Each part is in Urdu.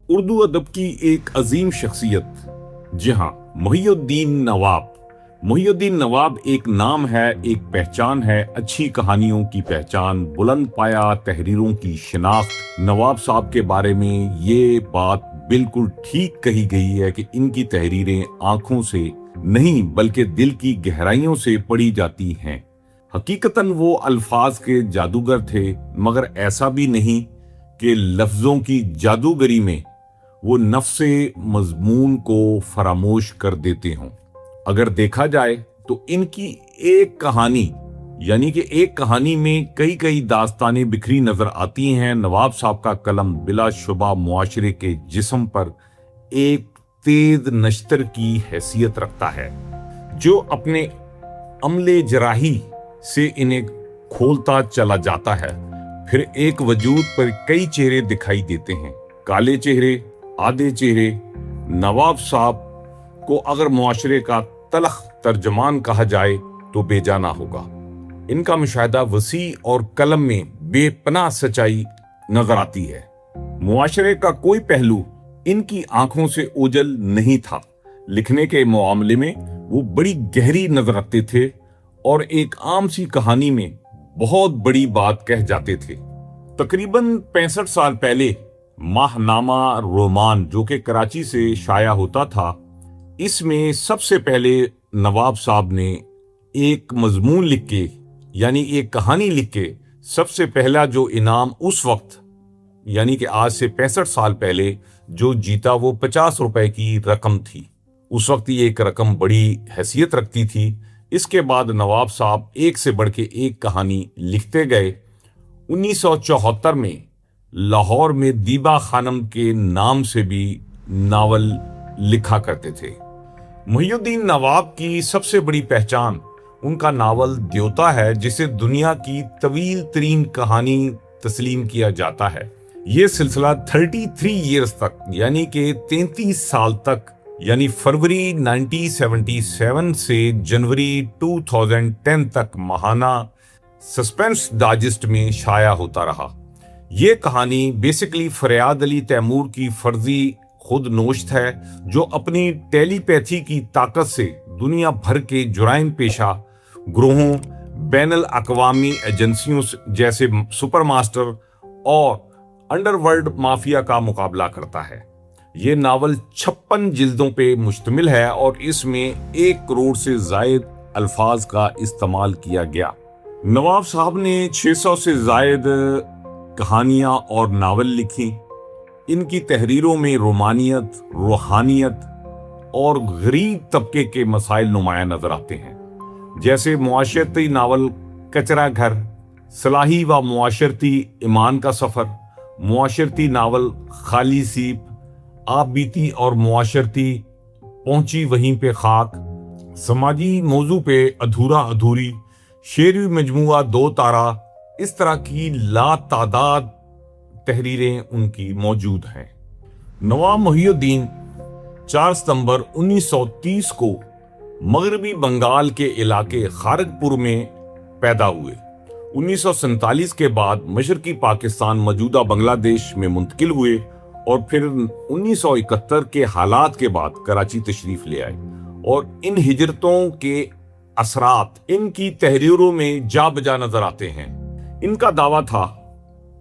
اردو ادب کی ایک عظیم شخصیت، جی ہاں، محی الدین نواب۔ محی الدین نواب ایک نام ہے، ایک پہچان ہے، اچھی کہانیوں کی پہچان، بلند پایا تحریروں کی شناخت۔ نواب صاحب کے بارے میں یہ بات بالکل ٹھیک کہی گئی ہے کہ ان کی تحریریں آنکھوں سے نہیں بلکہ دل کی گہرائیوں سے پڑھی جاتی ہیں۔ حقیقتاً وہ الفاظ کے جادوگر تھے، مگر ایسا بھی نہیں کہ لفظوں کی جادوگری میں وہ نفس مضمون کو فراموش کر دیتے ہوں۔ اگر دیکھا جائے تو ان کی ایک کہانی، یعنی کہ ایک کہانی میں کئی داستانیں بکھری نظر آتی ہیں۔ نواب صاحب کا قلم بلا شبہ معاشرے کے جسم پر ایک تیز نشتر کی حیثیت رکھتا ہے، جو اپنے عملے جراحی سے انہیں کھولتا چلا جاتا ہے۔ پھر ایک وجود پر کئی چہرے دکھائی دیتے ہیں، کالے چہرے، آدھے چہرے۔ نواب صاحب کو اگر معاشرے کا تلخ ترجمان کہا جائے تو بے جا نہ ہوگا۔ ان کا مشاہدہ وسیع اور قلم میں بے پناہ سچائی نظر آتی ہے۔ معاشرے کا کوئی پہلو ان کی آنکھوں سے اوجھل نہیں تھا۔ لکھنے کے معاملے میں وہ بڑی گہری نظر رکھتے تھے اور ایک عام سی کہانی میں بہت بڑی بات کہہ جاتے تھے۔ تقریباً 65 سال پہلے ماہنامہ رومان، جو کہ کراچی سے شائع ہوتا تھا، اس میں سب سے پہلے نواب صاحب نے ایک مضمون لکھ کے، یعنی ایک کہانی لکھ کے، سب سے پہلا جو انعام اس وقت، یعنی کہ آج سے 65 سال پہلے جو جیتا، وہ 50 روپے کی رقم تھی۔ اس وقت یہ ایک رقم بڑی حیثیت رکھتی تھی۔ اس کے بعد نواب صاحب ایک سے بڑھ کے ایک کہانی لکھتے گئے۔ 1974 میں لاہور میں دیبا خانم کے نام سے بھی ناول لکھا کرتے تھے۔ محی الدین نواب کی سب سے بڑی پہچان ان کا ناول دیوتا ہے، جسے دنیا کی طویل ترین کہانی تسلیم کیا جاتا ہے۔ یہ سلسلہ 33 ایئرز تک، یعنی کہ 33 سال تک، یعنی فروری 1977 سے جنوری 2010 تک ماہانہ سسپینس ڈائجسٹ میں شائع ہوتا رہا۔ یہ کہانی بیسیکلی فریاد علی تیمور کی فرضی خود نوشت ہے، جو اپنی ٹیلی پیتھی کی طاقت سے دنیا بھر کے جرائم پیشہ گروہوں، بین الاقوامی ایجنسیوں جیسے سپر ماسٹر اور انڈر ورلڈ مافیا کا مقابلہ کرتا ہے۔ یہ ناول 56 جلدوں پہ مشتمل ہے اور اس میں 1 کروڑ سے زائد الفاظ کا استعمال کیا گیا۔ نواب صاحب نے 600 سے زائد کہانیاں اور ناول لکھی۔ ان کی تحریروں میں رومانیت، روحانیت اور غریب طبقے کے مسائل نمایاں نظر آتے ہیں، جیسے معاشرتی ناول کچرا گھر، صلاحی و معاشرتی ایمان کا سفر، معاشرتی ناول خالی سیپ، آپ بیتی اور معاشرتی پہنچی وہیں پہ خاک، سماجی موضوع پہ ادھورا ادھوری، شعری مجموعہ 2 تارہ۔ اس طرح کی لا تعداد تحریریں ان کی موجود ہیں۔ نواب محی الدین 4 ستمبر 1930 کو مغربی بنگال کے علاقے خارگپور میں پیدا ہوئے۔ 1947 کے بعد مشرقی پاکستان، موجودہ بنگلہ دیش میں منتقل ہوئے اور پھر 1971 کے حالات کے بعد کراچی تشریف لے آئے، اور ان ہجرتوں کے اثرات ان کی تحریروں میں جا بجا نظر آتے ہیں۔ ان کا دعویٰ تھا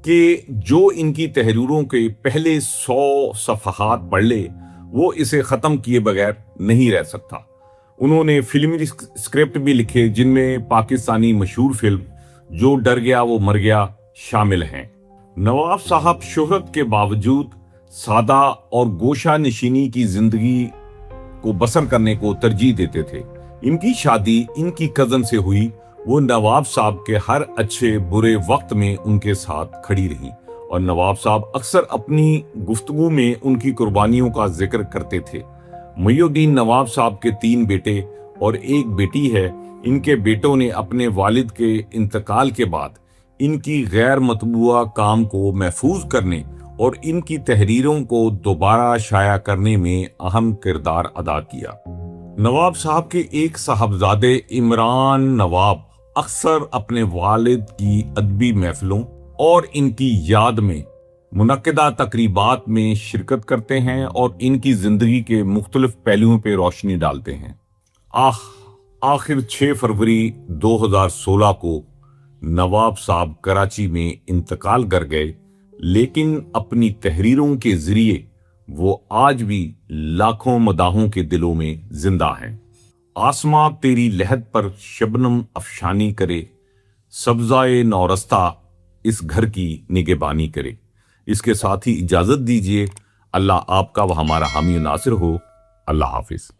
کہ جو ان کی تحریروں کے پہلے 100 صفحات پڑھ لے، وہ اسے ختم کیے بغیر نہیں رہ سکتا۔ انہوں نے فلمی اسکرپٹ بھی لکھے، جن میں پاکستانی مشہور فلم جو ڈر گیا وہ مر گیا شامل ہیں۔ نواب صاحب شہرت کے باوجود سادہ اور گوشہ نشینی کی زندگی کو بسر کرنے کو ترجیح دیتے تھے۔ ان کی شادی ان کی کزن سے ہوئی۔ وہ نواب صاحب کے ہر اچھے برے وقت میں ان کے ساتھ کھڑی رہی، اور نواب صاحب اکثر اپنی گفتگو میں ان کی قربانیوں کا ذکر کرتے تھے۔ محی الدین نواب صاحب کے 3 بیٹے اور 1 بیٹی ہے۔ ان کے بیٹوں نے اپنے والد کے انتقال کے بعد ان کی غیر مطبوعہ کام کو محفوظ کرنے اور ان کی تحریروں کو دوبارہ شائع کرنے میں اہم کردار ادا کیا۔ نواب صاحب کے ایک صاحبزادے عمران نواب اکثر اپنے والد کی ادبی محفلوں اور ان کی یاد میں منعقدہ تقریبات میں شرکت کرتے ہیں اور ان کی زندگی کے مختلف پہلوؤں پہ روشنی ڈالتے ہیں۔ آخر 6 فروری 2016 کو نواب صاحب کراچی میں انتقال کر گئے، لیکن اپنی تحریروں کے ذریعے وہ آج بھی لاکھوں مداحوں کے دلوں میں زندہ ہیں۔ آسماں تیری لحد پر شبنم افشانی کرے، سبزائے نورستہ اس گھر کی نگہبانی کرے۔ اس کے ساتھ ہی اجازت دیجیے، اللہ آپ کا و ہمارا حامی و ناصر ہو۔ اللہ حافظ۔